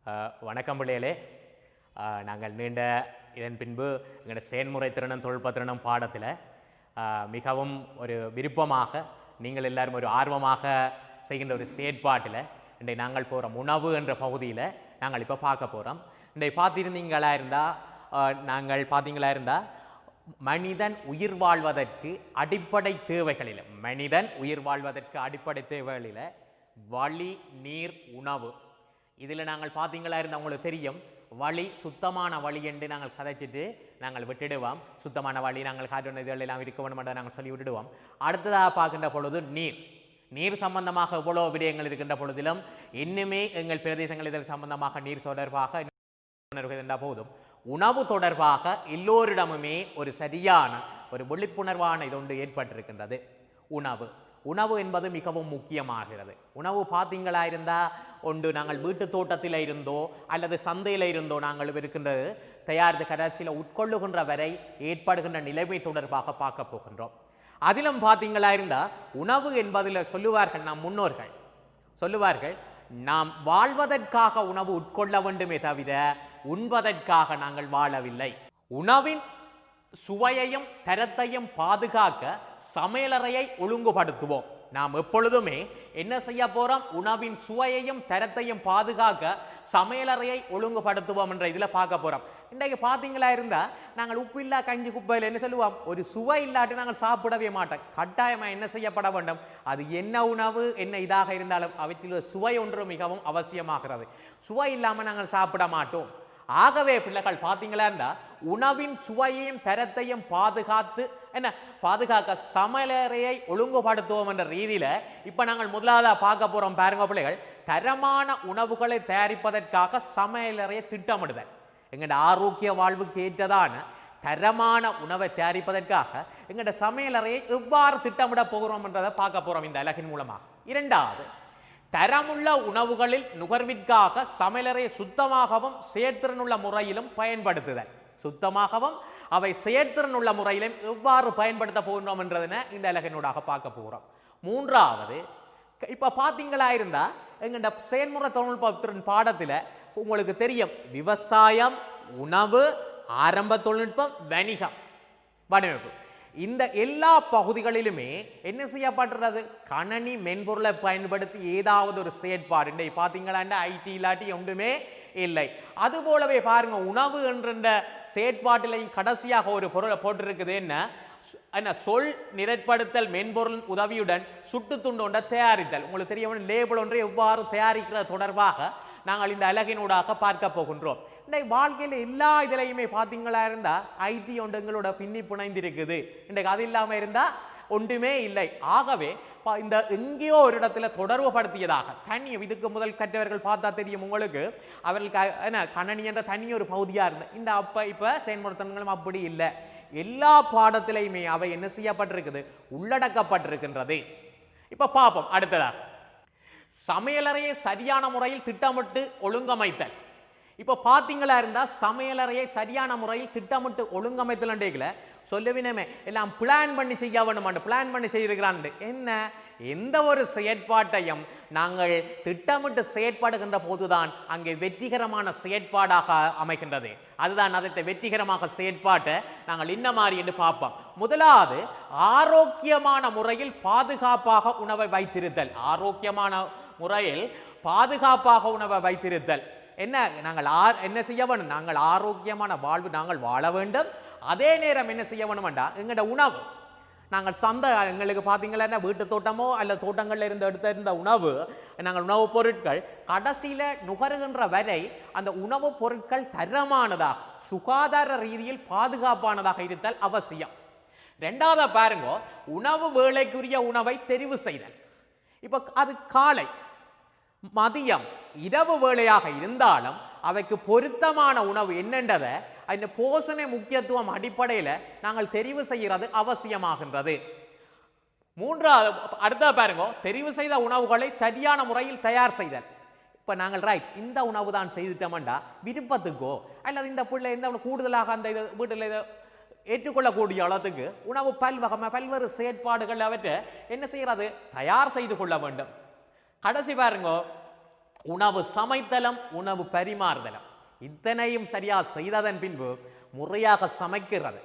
வணக்கம் பிள்ளைகளே. நாங்கள் நீண்ட இதன் பின்பு எங்களோட செயன்முறை திறனும் தொழில்நுட்ப பாடத்தில் மிகவும் ஒரு விருப்பமாக நீங்கள் எல்லாரும் ஒரு ஆர்வமாக செய்கின்ற ஒரு செயற்பாட்டில் இன்றைக்கு நாங்கள் போகிறோம். உணவு என்ற பகுதியில் நாங்கள் இப்போ பார்க்க போகிறோம். இன்றைக்கு பார்த்தீங்களா இருந்தால் மனிதன் உயிர் வாழ்வதற்கு அடிப்படை தேவைகளில் வழி, நீர், உணவு, இதில் நாங்கள் பார்த்தீங்களா இருந்தால் உங்களுக்கு தெரியும், வழி சுத்தமான வழி என்று நாங்கள் கதைச்சிட்டு நாங்கள் விட்டுடுவோம். சுத்தமான வழி நாங்கள் காட்டு இதுகள் எல்லாம் இருக்க வேண்டும் என்று நாங்கள் சொல்லி விட்டுடுவோம். அடுத்ததாக பார்க்கின்ற பொழுது நீர் சம்பந்தமாக எவ்வளோ விடயங்கள் இருக்கின்ற பொழுதிலும் இன்னுமே எங்கள் பிரதேசங்கள் இதில் சம்பந்தமாக நீர் தொடர்பாக போதும். உணவு தொடர்பாக எல்லோரிடமுமே ஒரு சரியான ஒரு விழிப்புணர்வான இது ஒன்று ஏற்பட்டிருக்கின்றது. உணவு என்பது மிகவும் முக்கியமாகிறது. உணவு பார்த்தீங்களா இருந்தால் ஒன்று நாங்கள் வீட்டு தோட்டத்தில் இருந்தோ அல்லது சந்தையில் இருந்தோ நாங்கள் இருக்கின்றது தயாரித்து கடைசியில் உட்கொள்ளுகின்ற வரை ஏற்படுகின்ற நிலைமை தொடர்பாக பார்க்க போகின்றோம். அதிலும் பார்த்தீங்களா இருந்தால் உணவு என்பதில் சொல்லுவார்கள், நம் முன்னோர்கள் சொல்லுவார்கள், நாம் வாழ்வதற்காக உணவு உட்கொள்ள வேண்டுமே தவிர உண்பதற்காக நாங்கள் வாழவில்லை. உணவின் சுவையையும் தரத்தையும் பாதுகாக்க சமையலறையை ஒழுங்குபடுத்துவோம். நாம் எப்பொழுதுமே என்ன செய்ய போறோம்? உணவின் சுவையையும் தரத்தையும் பாதுகாக்க சமையலறையை ஒழுங்குபடுத்துவோம் என்ற இதில் பார்க்க போறோம். இன்றைக்கு பார்த்தீங்களா இருந்தா நாங்கள் உப்பு இல்லா கஞ்சி குப்பையில் என்ன சொல்லுவோம்? ஒரு சுவை இல்லாட்டி நாங்கள் சாப்பிடவே மாட்டோம். கட்டாயமாக என்ன செய்யப்பட வேண்டும்? அது என்ன உணவு என்ன இதாக இருந்தாலும் அவற்றில் சுவை ஒன்று மிகவும் அவசியமாகிறது. சுவை இல்லாமல் நாங்கள் சாப்பிட மாட்டோம். ஆகவே பிள்ளைகள் பார்த்தீங்களா இருந்தா உணவின் சுவையையும் தரத்தையும் பாதுகாக்க சமையலறையை ஒழுங்குபடுத்துவோம் என்ற ரீதியில இப்ப நாங்கள் முதலாவதா பார்க்க போறோம். பாருங்க பிள்ளைகள், தரமான உணவுகளை தயாரிப்பதற்காக சமையலறையை திட்டமிடுதல். எங்களோட ஆரோக்கிய வாழ்வுக்கு ஏற்றதான தரமான உணவை தயாரிப்பதற்காக எங்களோட சமையலறையை எவ்வாறு திட்டமிட போகிறோம் என்றதை பார்க்க போறோம் இந்த அலகின் மூலமாக. இரண்டாவது, தரமுள்ள உணவுகளில் நுகர்விற்காக சமையலறையை சுத்தமாகவும் செயற்திறனுள்ள முறையிலும் பயன்படுத்துதல். சுத்தமாகவும் அவை செயற்திறனுள்ள முறையிலும் எவ்வாறு பயன்படுத்த போகிறோம் என்றதுன்னு இந்த அலகினூடாக பார்க்க போகிறோம். மூன்றாவது, இப்ப பார்த்தீங்களா இருந்தா எங்கள்ட செயல்முறை தொழில்நுட்பத்தின் பாடத்தில் உங்களுக்கு தெரியும், விவசாயம், உணவு, ஆரம்ப தொழில்நுட்பம், வடிவமைப்பு, இந்த எல்லா பகுதிகளிலுமே என்ன செய்யப்படுறது? கணனி மென்பொருளை பயன்படுத்தி ஏதாவது ஒரு செயற்பாடு. இன்றைக்கு பார்த்தீங்களா ஐடி இல்லாட்டி ஒன்றுமே இல்லை. அதுபோலவே பாருங்க, உணவு என்ற செயற்பாட்டிலையும் கடைசியாக ஒரு பொருளை போட்டிருக்குது. என்ன சொல் நிரட்படுத்தல் மென்பொருளின் உதவியுடன் சுட்டு துண்டு ஒன்றை தயாரித்தல். உங்களுக்கு தெரியும், லேபிள் ஒன்றை எவ்வாறு தயாரிக்கிறது தொடர்பாக நாங்கள் இந்த அலகினூடாக பார்க்க போகின்றோம். இன்றைக்கு வாழ்க்கையில் எல்லா இதிலையுமே பார்த்தீங்களா இருந்தா ஐடி ஒன்று எங்களோட பின்னி பிணைந்திருக்குது. இன்றைக்கு அது இல்லாமல் இருந்தா ஒன்றுமே இல்லை. ஆகவே இந்த எங்கேயோ ஒரு இடத்துல தொடர்பு படுத்தியதாக இதுக்கு முதல் கற்றவர்கள் பார்த்தா தெரியும் உங்களுக்கு, அவர்களுக்கு கணனி என்ற தனி ஒரு பகுதியா இருந்த இந்த இப்ப செயல்முறைத்தனங்களும் அப்படி இல்லை. எல்லா பாடத்திலையுமே அவை என்ன செய்யப்பட்டிருக்குது? உள்ளடக்கப்பட்டிருக்கின்றது. இப்ப பார்ப்போம். அடுத்ததாக, சமையலறையை சரியான முறையில் திட்டமிட்டு ஒழுங்கமைத்தல். இப்போ பார்த்தீங்களா இருந்தா சமையலறையை சரியான முறையில் திட்டமிட்டு ஒழுங்கமைத்தல் சொல்லுவினமே எல்லாம் பிளான் பண்ணி செய்ய வேண்டும், பிளான் பண்ணி செய்திருக்கிறான். என்ன, எந்த ஒரு செயற்பாட்டையும் நாங்கள் திட்டமிட்டு செயற்பாடுகின்ற போதுதான் அங்கே வெற்றிகரமான செயற்பாடாக அமைகின்றது. அதுதான் அதை வெற்றிகரமாக செயற்பாட்டை நாங்கள் இந்த மாதிரி என்று பார்ப்போம். முதலாவது, ஆரோக்கியமான முறையில் பாதுகாப்பாக உணவை வைத்திருத்தல். ஆரோக்கியமான முறையில் பாதுகாப்பாக உணவை வைத்திருத்தல். என்ன, நாங்கள் என்ன செய்ய வேண்டும்? நாங்கள் ஆரோக்கியமான வாழ்வு நாங்கள் வாழ வேண்டும். அதே நேரம் என்ன செய்ய வேண்டும்டா, எங்களோட உணவு நாங்கள் எங்களுக்கு பார்த்தீங்களா வீட்டு தோட்டமோ அல்லது தோட்டங்களில் எடுத்திருந்த உணவு, நாங்கள் உணவுப் பொருட்கள் கடைசியில் நுகருகின்ற வரை அந்த உணவுப் பொருட்கள் தரமானதாக சுகாதார ரீதியில் பாதுகாப்பானதாக இருத்தல் அவசியம். ரெண்டாவது பாருங்க, உணவு வேளைக்குரிய உணவை தெரிவு செய்தல். இப்போ அது காலை, மதியம், இரவு வேளையாக இருந்தாலும் அவைக்கு பொருத்தமான உணவு என்னன்றதை அந்த போஷண முக்கியத்துவம் அடிப்படையில் நாங்கள் தெரிவு செய்கிறது அவசியமாகின்றது. மூன்றாவது, அடுத்த பாருங்க, தெரிவு செய்த உணவுகளை சரியான முறையில் தயார் செய்தல். இப்போ நாங்கள் இந்த உணவு தான் செய்துட்டோம்டா விருப்பத்துக்கோ அல்லது இந்த பிள்ளை இந்த கூடுதலாக அந்த வீட்டில் ஏற்றுக்கொள்ளக்கூடிய அளவுக்கு உணவு பல்வேறு செயற்பாடுகள் அவற்றை என்ன செய்கிறது? தயார் செய்து கொள்ள வேண்டும். கடைசி பாருங்க, உணவு சமைத்தலும் உணவு பரிமாறுதலும் இத்தனையும் சரியாக செய்ததன் பின்பு முறையாக சமைக்கிறது,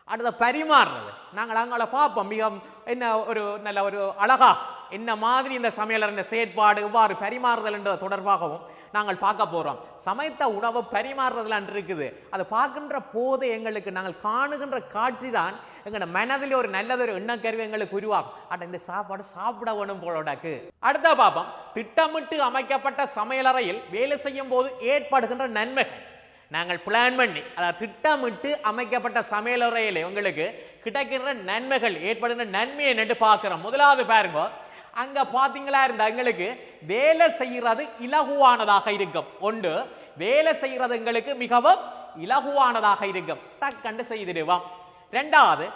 அடுத்த பரிமாறுறது. நாங்கள் அங்கே பார்ப்போம் மிக என்ன ஒரு நல்ல ஒரு அழகா என்ன மாதிரி இந்த சமையலர் செயற்பாடு இவ்வாறு பரிமாறுதல் என்ற தொடர்பாகவும் நாங்கள் பார்க்க போகிறோம். சமைத்த உணவு பரிமாறுறதுல இருக்குது. அதை பார்க்கின்ற போது எங்களுக்கு நாங்கள் காணுகின்ற காட்சி தான் எங்களோட மனதில் ஒரு நல்லதொரு எண்ணக்கருவி எங்களுக்கு உருவாகும். அட இந்த சாப்பாடு சாப்பிட வேணும் போலோடாக்கு. அடுத்த பார்ப்போம், திட்டமிட்டு அமைக்கப்பட்ட சமையலறையில் வேலை செய்யும் போது ஏற்படுகின்ற நன்மைகள். நாங்கள் பிளான் பண்ணி அதாவது திட்டமிட்டு அமைக்கப்பட்ட சமையலறையில் உங்களுக்கு கிடைக்கின்ற நன்மைகள் ஏற்படுகின்ற நன்மையை நின்று பார்க்கிறோம். முதலாவது பாருங்க, அங்க பாத்தீங்களா இருந்தா எங்களுக்கு வேலை செய்யறது இலகுவானதாக இருக்கும். ஒன்று, வேலை செய்யறது எங்களுக்கு மிகவும் இலகுவானதாக இருக்கும், டக்கண்டு செய்திடுவோம். ரெண்டாவது,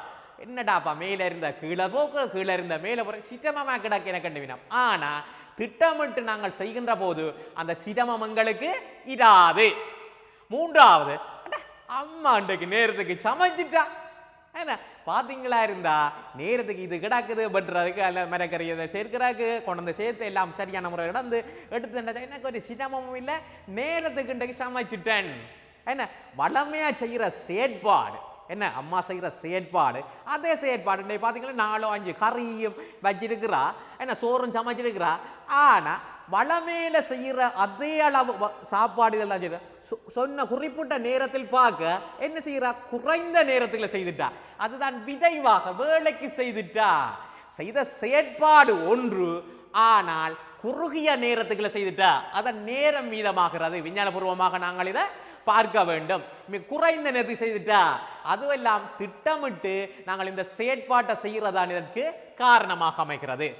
என்னடாப்பா மேல இருந்த கீழே போக்கு கீழே இருந்த மேல போற சிரமமா கிடக்கு எனக்கு கண்டுவினோம். ஆனா திட்டமிட்டு நாங்கள் செய்கின்ற போது அந்த சிரமம் எங்களுக்கு இராது. மூன்றாவது, அம்மா அன்றைக்கு நேரத்துக்கு சமைச்சிட்டா என்ன பார்த்தீங்களா இருந்தா நேரத்துக்கு இது கிடக்குது பட்டுறதுக்கு அல்ல மரக்கறியை சேர்க்கிறாக்கு கொண்டு வந்து சேர்த்து எல்லாம் சரியான முறை கிடந்து எடுத்து எனக்கு ஒரு சிரமமும் இல்லை, நேரத்துக்கு இன்றைக்கு சமைச்சிட்டேன். என்ன வளமையா செய்கிற செயற்பாடு, என்ன அம்மா செய்கிற செயற்பாடு, அதே செயற்பாடு இன்றைக்கு பார்த்தீங்கன்னா 4-5 கறியும் வச்சிருக்கிறா, என்ன சோறும் சமைச்சிருக்கிறா. ஆனால் வளமேல செய்கிற அதே அளவு சாப்பாடு இதெல்லாம் செய்யற சொன்ன குறிப்பிட்ட நேரத்தில் பார்க்க என்ன செய்கிறா, குறைந்த நேரத்தில் செய்துட்டா. அதுதான் விரைவாக வேலைக்கு செய்துட்டா. செய்த செயற்பாடு ஒன்று, ஆனால் குறுகிய நேரத்துக்குள்ள செய்துட்டா. அதன் நேரம் மீதமாகிறது. விஞ்ஞானபூர்வமாக நாங்கள் இதை பார்க்க வேண்டும். குறைந்த நேரத்துக்கு செய்துட்டா. அதுவெல்லாம் திட்டமிட்டு நாங்கள் இந்த செயற்பாட்டை செய்கிறதான் இதற்கு காரணமாக அமைகிறது.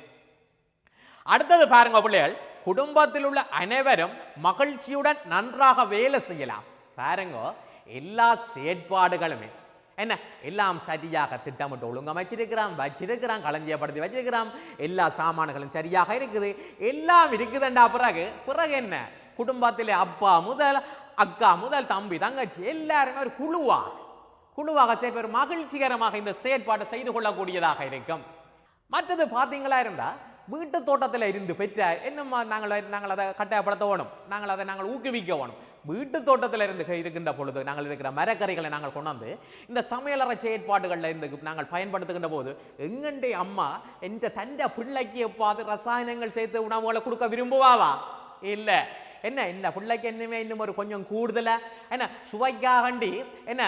அடுத்தது பாருங்க பிள்ளைகள், குடும்பத்தில் உள்ள அனைவரும் மகிழ்ச்சியுடன் நன்றாக வேலை செய்யலாம். பாருங்க, எல்லா செயற்பாடுகளுமே என்ன எல்லாம் சரியாக திட்டமிட்டு ஒழுங்கமைச்சிருக்கிறான், வச்சிருக்கிறான், களஞ்சியப்படுத்தி வச்சிருக்கிறான், எல்லா சாமான்களும் சரியாக இருக்குது, எல்லாம் இருக்குதுண்டா. பிறகு என்ன, குடும்பத்தில் அப்பா முதல் அக்கா முதல் தம்பி தங்கச்சி எல்லாருமே ஒரு குழுவாக சேர்ப்ப மகிழ்ச்சிகரமாக இந்த செயற்பாட்டை செய்து கொள்ளக்கூடியதாக இருக்கும். மற்றது பார்த்தீங்களா இருந்தா வீட்டு தோட்டத்தில் இருந்து பெற்ற என்னம்மா நாங்கள் அதை கட்டாயப்படுத்த வேணும், நாங்கள் ஊக்குவிக்க வேணும். வீட்டு தோட்டத்தில் இருந்து இருக்கின்ற பொழுது நாங்கள் இருக்கிற மரக்கறிகளை நாங்கள் கொண்டாந்து இந்த சமையலறை செயற்பாடுகளில் இருந்து நாங்கள் பயன்படுத்துகின்ற போது எங்கண்டே அம்மா என்ற தண்ட பிள்ளைக்கு எப்பாவது ரசாயனங்கள் சேர்த்து உணவுகளை கொடுக்க விரும்புவாவா? இல்லை. என்ன என்ன பிள்ளைக்கு என்னமே இன்னும் ஒரு கொஞ்சம் கூடுதல என்ன சுவைக்காகண்டி என்ன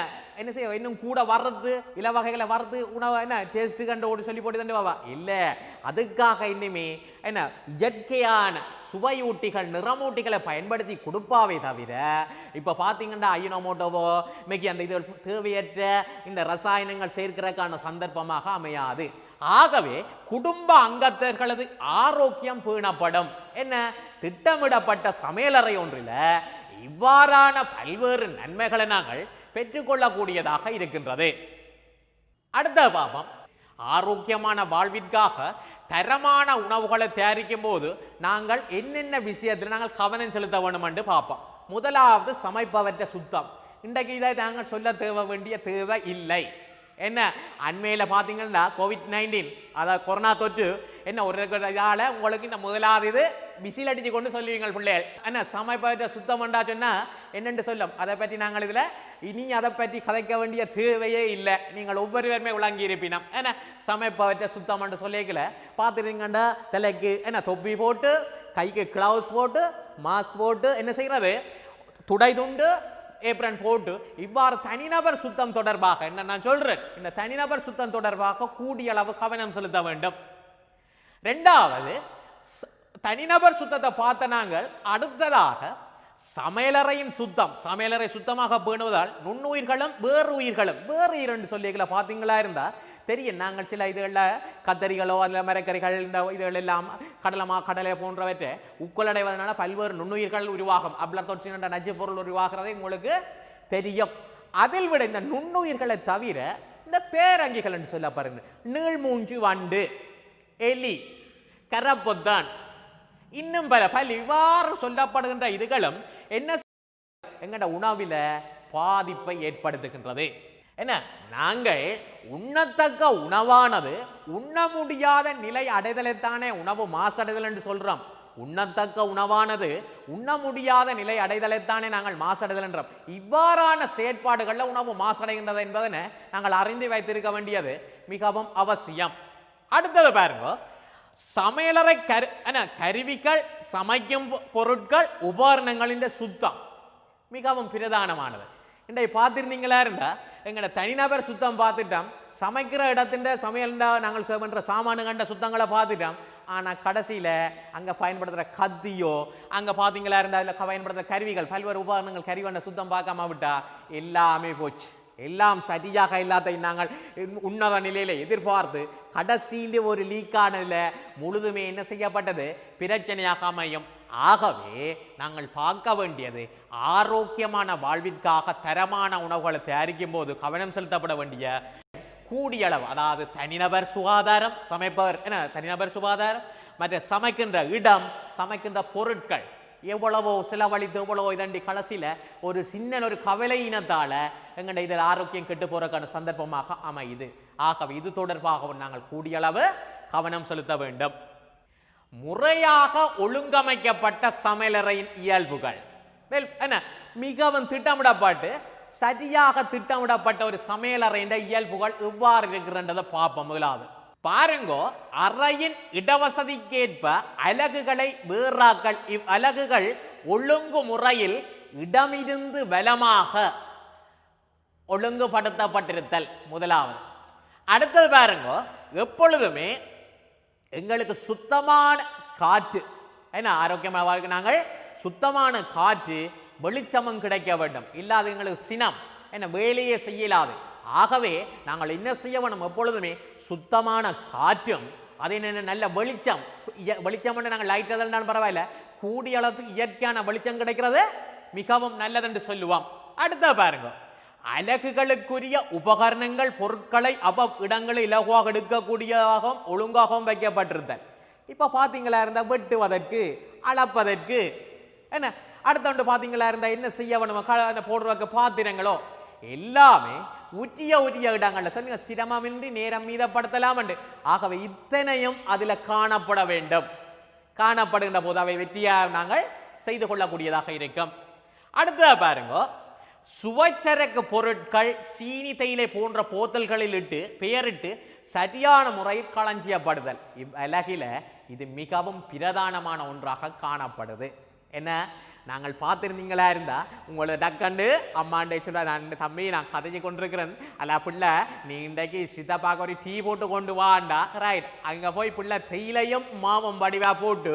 செய்ய இன்னும் கூட வர்றது இல வகைகளை வர்றது உணவு என்ன டேஸ்ட் கண்டு ஓடி சொல்லி போட்டு தண்டு வாவா? இல்லை. அதுக்காக இன்னுமே என்ன இயற்கையான சுவையூட்டிகள் நிறமூட்டிகளை பயன்படுத்தி கொடுப்பாவே தவிர இப்போ பார்த்தீங்கன்னா அயினோமோட்டோவோ மிகி அந்த இது தேவையற்ற இந்த ரசாயனங்கள் சேர்க்கிறதுக்கான சந்தர்ப்பமாக அமையாது. ஆகவே குடும்ப அங்கத்தர்களது ஆரோக்கியம் பேணப்படும். என்ன திட்டமிடப்பட்ட சமையலறை ஒன்றில் இவ்வாறான பல்வேறு நன்மைகளை நாங்கள் பெற்றுக்கொள்ளக்கூடியதாக இருக்கின்றது. அடுத்த பாவம், ஆரோக்கியமான வாழ்விற்காக தரமான உணவுகளை தயாரிக்கும் போது நாங்கள் என்னென்ன விஷயத்தில் நாங்கள் கவனம் செலுத்த வேண்டும் என்று பார்ப்போம். முதலாவது, சமைப்பவற்ற சுத்தம். இன்றைக்கு இதை நாங்கள் சொல்ல வேண்டிய தேவை இல்லை. என்ன அண்மையில் பார்த்தீங்கன்னா COVID-19 அதாவது கொரோனா தொற்று என்ன ஒரு இதால் உங்களுக்கு இந்த முதலாவது இது விசில் அடித்து கொண்டு சொல்லுவீங்கள் பிள்ளைகள். என்ன சமைப்பவற்ற சுத்தம் என்றா சொன்னால் என்னென்று சொல்லும். அதை பற்றி நாங்கள் இதில் இனி அதை பற்றி கதைக்க வேண்டிய தேவையே இல்லை. நீங்கள் ஒவ்வொருவருமே விளங்கி இருப்பினோம். ஏன்னா சமைப்பவற்ற சுத்தம் என்று சொல்லிக்கல பார்த்துருங்கண்டா தலைக்கு என்ன தொப்பி போட்டு கைக்கு கிளவுஸ் போட்டு மாஸ்க் போட்டு என்ன செய்கிறது, துடை துண்டு ஏப்ரன் போட்டு இவ்வாறு தனிநபர் சுத்தம் தொடர்பாக என்ன நான் சொல்றேன், இந்த தனிநபர் சுத்தம் தொடர்பாக கூடிய அளவு கவனம் செலுத்த வேண்டும். ரெண்டாவது, தனிநபர் சுத்தத்தை பார்த்த நாங்கள் அடுத்ததாக சமையலறையின் சுத்தம். சமையலறை சுத்தமாக பேணுவதால் நுண்ணுயிர்களும் வேறு உயிர்களும் வேறு இரண்டு சொல்லிகளை பார்த்தீங்களா இருந்தா தெரியும். நாங்கள் சில இதுகளில் கத்தரிகளோ அதில் மரக்கறிகள் இந்த இதுகள் எல்லாம் கடலை போன்றவற்றை உட்கொள்ளடைவதனால பல்வேறு நுண்ணுயிர்கள் உருவாகும். அப்ளத்தோட்சின் என்ற நச்சு பொருள் உருவாகிறது உங்களுக்கு தெரியும். அதில் விட இந்த நுண்ணுயிர்களை தவிர இந்த பேரங்கிகள் என்று சொல்ல பாருங்க, நீள்மூஞ்சு வண்டு, எலி, கரப்பொத்தான், இன்னும் பல இவ்வாறு சொல்லப்படுகின்ற இதுகளும் என்ன எங்கட உணவில பாதிப்பை ஏற்படுத்துகின்றது. என்ன நாங்கள் உண்ணத்தக்க உணவானது உண்ண முடியாத நிலை அடைதலைத்தானே உணவு மாசடைதல் என்று சொல்றோம். உண்ணத்தக்க உணவானது உண்ண முடியாத நிலை அடைதலைத்தானே நாங்கள் மாசடைதல் என்றோம். இவ்வாறான செயற்பாடுகளில் உணவு மாசடைகின்றது என்பதனை நாங்கள் அறிந்து வைத்திருக்க வேண்டியது மிகவும் அவசியம். அடுத்தது பாருங்க, சமையலறை கருவிகள், சமைக்கும் பொருட்கள், உபகரணங்களின் சுத்தம் மிகவும் பிரதானமானது. இன்றைக்கு பார்த்துருந்தீங்களா இருந்தா எங்களோட தனிநபர் சுத்தம் பார்த்துட்டோம், சமைக்கிற இடத்தின் சமையல் நாங்கள் பண்ணுற சாமானுகண்ட சுத்தங்களை பார்த்துட்டோம். ஆனால் கடைசியில் அங்கே பயன்படுத்துகிற கத்தியோ அங்கே பார்த்தீங்களா இருந்தால் அதில் பயன்படுத்துகிற கருவிகள், பல்வேறு உபகரணங்கள், கருவிகண்ட சுத்தம் பார்க்காம விட்டா எல்லாமே போச்சு. எல்லாம் சரியாக எல்லாத்தையும் நாங்கள் உன்னத நிலையில எதிர்பார்த்து கடைசியில் ஒரு லீக்கானதில் முழுதுமே என்ன செய்யப்பட்டது, பிரச்சனையாக அமையும். ஆகவே நாங்கள் பார்க்க வேண்டியது ஆரோக்கியமான வாழ்விற்காக தரமான உணவுகளை தயாரிக்கும் போது கவனம் செலுத்தப்பட வேண்டிய கூடிய அளவு, அதாவது தனிநபர் சுகாதாரம், சமைப்பவர் தனிநபர் சுகாதாரம், மற்ற சமைக்கின்ற இடம், சமைக்கின்ற பொருட்கள் எவ்வளவோ செலவழித்து எவ்வளவோ இதண்டி கடைசியில் ஒரு சின்ன ஒரு கவலை இனத்தால் எங்கள்ட இதில் ஆரோக்கியம் கெட்டு போறதுக்கான சந்தர்ப்பமாக அமையுது. ஆகவே இது தொடர்பாக நாங்கள் கூடிய அளவு கவனம் செலுத்த வேண்டும். முறையாக ஒழுங்கமைக்கப்பட்ட சமையலறையின் இயல்புகள் மிகவும் திட்டமிடப்பட்டு சரியாக திட்டமிடப்பட்ட ஒரு சமையலறையின் இயல்புகள் எவ்வாறு இருக்கிறன்றதை பார்ப்போம். முதலாவது பாருங்கோ, அறையின் இடவசதிக்கேற்ப அலகுகளை வேறாக்கள். இவ்வலகுகள் ஒழுங்கு முறையில் இடமிருந்து வலமாக ஒழுங்குபடுத்தப்பட்டிருத்தல் முதலாவது. அடுத்தது பாருங்கோ, எப்பொழுதுமே எங்களுக்கு சுத்தமான காற்று, ஆரோக்கியமான வாழ்க்கை நாங்கள் சுத்தமான காற்று வெளிச்சமும் கிடைக்க வேண்டும். இல்லாத எங்களுக்கு சினம் வேலையே செய்யலாது. ஆகவே நாங்கள் என்ன செய்ய வேணும், எப்பொழுதுமே சுத்தமான காற்றும் அதே நல்ல வெளிச்சம். வெளிச்சம் நாங்கள் லைட் இருந்தாலும் பரவாயில்ல, கூடிய அளவுக்கு இயற்கையான வெளிச்சம் கிடைக்கிறது மிகவும் நல்லதென்று சொல்லுவோம். அடுத்த பாருங்க, அலகுகளுக்குரிய உபகரணங்கள், பொருட்களை இடங்களில் இலகுவாக எடுக்கக்கூடியதாகவும் ஒழுங்காகவும் வைக்கப்பட்டிருத்தல். இப்போ பார்த்தீங்களா இருந்தால் வெட்டுவதற்கு, அளப்பதற்கு அடுத்த பார்த்தீங்களா இருந்தால் என்ன செய்ய வேணும், போடுறதுக்கு பாத்திரங்களோ எல்லாமே உரிய இடங்கள்ல சொன்னீங்க, சிரமமின்றி நேரம் மீதப்படுத்தலாம். ஆகவே இத்தனையும் அதில் காணப்பட வேண்டும். காணப்படுகின்ற போது அவை வெற்றியாக நாங்கள் செய்து கொள்ளக்கூடியதாக இருக்கும். அடுத்த பாருங்க, சுவைச்சரக்கு பொருட்கள், சீனி, தேயிலை போன்ற போத்தல்களில் இட்டு பெயரிட்டு சரியான முறையில் களஞ்சியப்படுதல். இவ்வலகில இது மிகவும் பிரதானமான ஒன்றாக காணப்படுது. என்ன நாங்கள் பார்த்துருந்தீங்களா இருந்தா உங்களோட டக்கண்டு அம்மாண்டே சொல்ல, நான் தம்பி நான் கதைச்சு கொண்டிருக்கிறேன், அல்ல பிள்ளை நீ இன்றைக்கு சித்தப்பாக்க ஒரு டீ போட்டு கொண்டு வாண்டா, ரைட். அங்கே போய் பிள்ளை தேயிலையும் மாவும் வடிவா போட்டு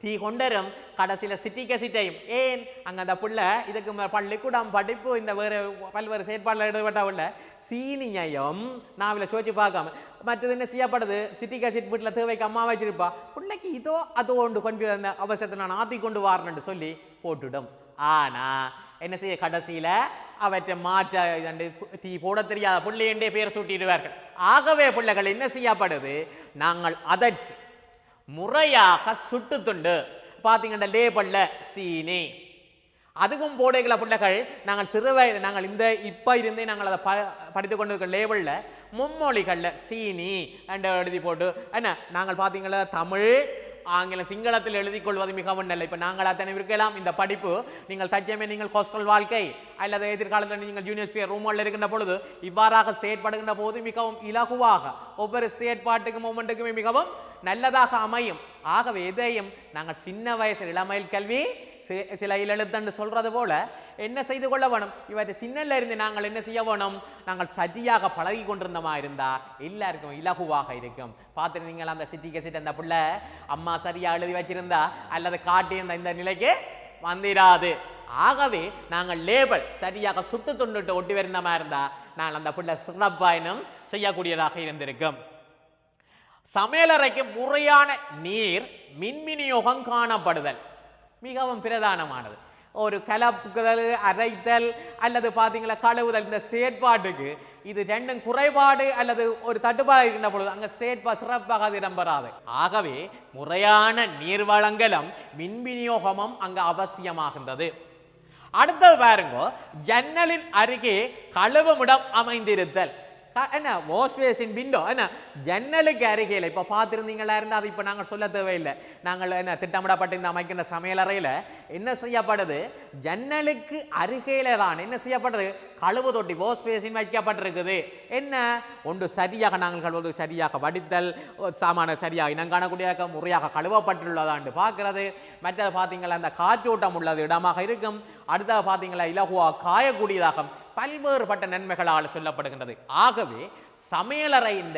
டீ கொண்டரும். கடைசியில் சிட்டையும் ஏன் அங்கே அந்த பிள்ளை இதுக்கு பள்ளிக்கூடம் படிப்பு இந்த வேறு பல்வேறு செயற்பாடில் ஈடுபட்டவில்ல சீனியையும் நான் சோச்சு பார்க்காம மற்றது என்ன செய்யப்படுது, சிட்டிக்க சிட் வீட்டில் தேவைக்கு அம்மா வச்சிருப்பா, பிள்ளைக்கு இதோ அதோ ஒன்று கொஞ்சம் அந்த அவசரத்தை நான் ஆற்றி கொண்டு வாரேன்னு சொல்லி போட்டுடும். ஆனால் என்ன செய்ய, கடைசியில் அவற்றை மாற்ற டீ போட தெரியாத பிள்ளையண்டே பேர் சூட்டிடுவார்கள். ஆகவே பிள்ளைகள் என்ன செய்யப்படுது, நாங்கள் அதற்கு முறையாக சுட்டு துண்டு பார்த்தீங்கன்னா லேபல்ல சீனி அதுக்கும் போடைகள பிள்ளைகள் நாங்கள் சிறுவயது நாங்கள் இந்த இப்போ இருந்தே நாங்கள் அதை படித்து கொண்டு இருக்கிற லேபிளில் மும்மொழிகளில் சீனி அண்ட் எழுதி போட்டு என்ன நாங்கள் பார்த்தீங்களா தமிழ் ஆங்கிலம் சிங்களத்தில் எழுதி கொள்வது மிகவும் நல்ல. இப்போ நாங்கள் அத்தனை இருக்கலாம் இந்த படிப்பு நீங்கள் தச்சமே நீங்கள் ஹாஸ்டல் வாழ்க்கை அல்லது எதிர்காலத்தில் நீங்கள் யூனிவர்சிட்டி ரூமில் இருக்கின்ற பொழுது இவ்வாறாக செயற்படுகின்ற போது மிகவும் இலகுவாக ஒவ்வொரு செயற்பாட்டுக்கும் மூமெண்ட்டுக்குமே மிகவும் நல்லதாக அமையும். ஆகவே எதையும் நாங்கள் சின்ன வயசில் இளமையில் கல்வி சில எழுத்தன்று சொல்றது போல என்ன செய்து கொள்ள வேணும், இவற்றை சின்னல இருந்து நாங்கள் என்ன செய்ய வேணும், நாங்கள் சரியாக பழகி கொண்டிருந்தமா இருந்தா எல்லாருக்கும் இலகுவாக இருக்கும். பார்த்துருந்தீங்களா அந்த சிட்டிக்கு சிட்டு அந்த பிள்ளை அம்மா சரியா எழுதி வச்சிருந்தா அல்லது காட்டியிருந்த இந்த நிலைக்கு வந்திராது. ஆகவே நாங்கள் லேபிள் சரியாக சுட்டு தொண்டுட்டு ஒட்டி வருந்தமா இருந்தா நாங்கள் அந்த பிள்ளை சிறப்பாயினும் செய்யக்கூடியதாக இருந்திருக்கும். சமையலறைக்கு முறையான நீர் மின் விநியோகம் காணப்படுதல் மிகவும் பிரதானமானது. ஒரு கலப்புதல் அரைத்தல் அல்லது பார்த்தீங்களா கழுவுதல் இந்த செயற்பாட்டுக்கு இது ரெண்டும் குறைபாடு அல்லது ஒரு தட்டுப்பாடு இருக்கின்ற பொழுது அங்கே செயற்பாடு சிறப்பாக இடம்பெறாது. ஆகவே முறையான நீர் வழங்கலும் மின் விநியோகமும் அங்கு அவசியமாகின்றது. அடுத்தது பாருங்க, ஜன்னலின் அருகே கழுவுமிடம் அமைந்திருத்தல். என்ன வாஷ் பேசின் விண்டோ என்ன ஜன்னலுக்கு அருகில் இப்போ பார்த்துருந்தீங்களா இருந்தால் அது இப்போ நாங்கள் சொல்ல தேவையில்லை. நாங்கள் என்ன திட்டமிடப்பட்ட இந்த அமைக்கின்ற சமையலறையில் என்ன செய்யப்படுது, ஜன்னலுக்கு அருகிலே தான் என்ன செய்யப்படுது, கழுவு தொட்டி வாஷ் பேசின் வைக்கப்பட்டிருக்குது. என்ன ஒன்று சரியாக நாங்கள் கழுவது சரியாக வடித்தல், சாமான சரியாக இனங்காணக்கூடிய முறையாக கழுவப்பட்டுள்ளதாண்டு பார்க்கிறது. மற்றது பார்த்தீங்களா அந்த காற்றோட்டம் உள்ளது இடமாக இருக்கும். அடுத்தது பார்த்தீங்களா இலகுவாக காயக்கூடியதாக பல்வேறுபட்ட நன்மைகளால் சொல்லப்படுகின்றது. ஆகவே சமையலறையின்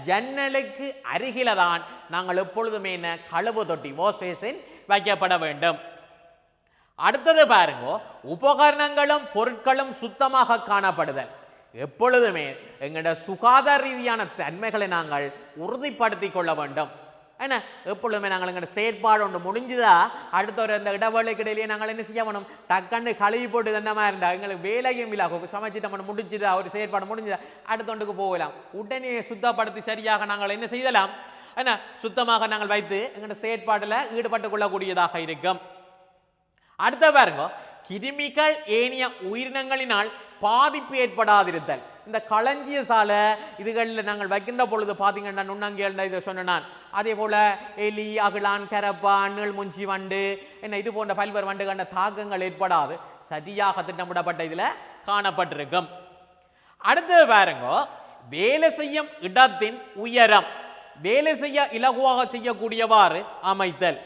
ஜன்னலுக்கு அருகில தான் நாங்கள் எப்பொழுதுமே என்ன கழுவு தொட்டி வாஷ் பேசின் வைக்கப்பட வேண்டும். அடுத்தது பாருங்க, உபகரணங்களும் பொருட்களும் சுத்தமாக காணப்படுதல். எப்பொழுதுமே எங்களுடைய சுகாதார ரீதியான தன்மைகளை நாங்கள் உறுதிப்படுத்திக் கொள்ள வேண்டும். என்ன எப்பொழுதுமே நாங்கள் எங்கள் செயற்பாடு ஒன்று முடிஞ்சுதா அடுத்த ஒரு அந்த இடைவேளைக்கு இடையிலேயே நாங்கள் என்ன செய்ய வேணும், டக்குன்னு கழுவி போட்டு தண்டமா இருந்தா எங்களுக்கு வேலையும் இல்லை, சமைச்சிட்டு முடிஞ்சுதா ஒரு செயற்பாடு முடிஞ்சுதா அடுத்த ஒன்றுக்கு போகலாம். உடனே சுத்தப்படுத்தி சரியாக நாங்கள் என்ன செய்யலாம், என்ன சுத்தமாக நாங்கள் வைத்து எங்களுடைய செயற்பாட்டில் ஈடுபட்டு கொள்ளக்கூடியதாக இருக்கும். அடுத்த பாருங்க, கிருமிகள் ஏனைய உயிரினங்களினால் பாதிப்பு ஏற்படாதிருத்தல். இந்த களஞ்சிய சாலை இதுகளில் நாங்கள் வைக்கின்ற பொழுது பார்த்தீங்கன்னா நுண்ணங்கியல் இதை சொன்னான். அதே போல எலி, அகிலான், கரப்பான், நீள்முஞ்சி வண்டு என்ன இது போன்ற பல்வேறு வண்டுகள் தாக்கங்கள் ஏற்படாது சரியாக திட்டமிடப்பட்ட இதில் காணப்பட்டிருக்கும். அடுத்தது பாருங்க, வேலை செய்யும் இடத்தின் உயரம் வேலை செய்ய இலகுவாக செய்யக்கூடியவாறு அமைத்தல்.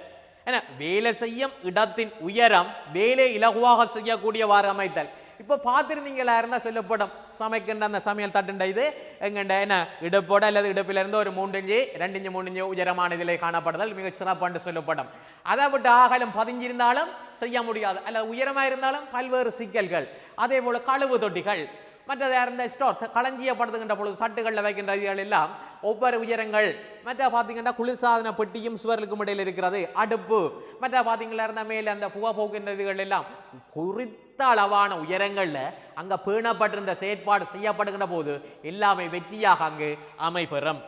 ஏன்னா வேலை செய்யும் இடத்தின் உயரம் வேலை இலகுவாக செய்யக்கூடியவாறு அமைத்தல். இப்போ பார்த்துருந்தீங்களா இருந்தால் சொல்லப்படும் சமைக்கின்ற அந்த சமையல் தட்டுண்ட இது எங்கண்ட என்ன இடுப்போட அல்லது இடுப்பிலிருந்து ஒரு 3 இன்ச்சு 2 இன்ச்சு 3 இன்ச்சு உயரமான இதிலே காணப்படுதல் மிக சிறப்பாண்டு சொல்லப்படும். அதை விட்டு ஆகலும் பதிஞ்சிருந்தாலும் செய்ய முடியாது, அல்ல உயரமாக இருந்தாலும் பல்வேறு சிக்கல்கள். அதே போல் கழுவு தொட்டிகள் மற்றது இருந்த ஸ்டோர் களஞ்சியப்படுத்துகின்ற பொழுது தட்டுகளில் வைக்கின்ற இதுகள் எல்லாம் ஒவ்வொரு உயரங்கள். மற்ற பார்த்தீங்கன்னா குளிர்சாதன பெட்டியும் சுவர்களுக்கும் இடையில் இருக்கிறது, அடுப்பு மற்ற பார்த்தீங்களா இருந்தால் மேலே அந்த புகை போக்கின்ற இதுகள் எல்லாம் குறித்த அளவான உயரங்களில் அங்கே பேணப்பட்டிருந்த செயற்பாடு செய்யப்படுகின்ற போது எல்லாமே வெற்றியாக அங்கு அமைப்பெறும்.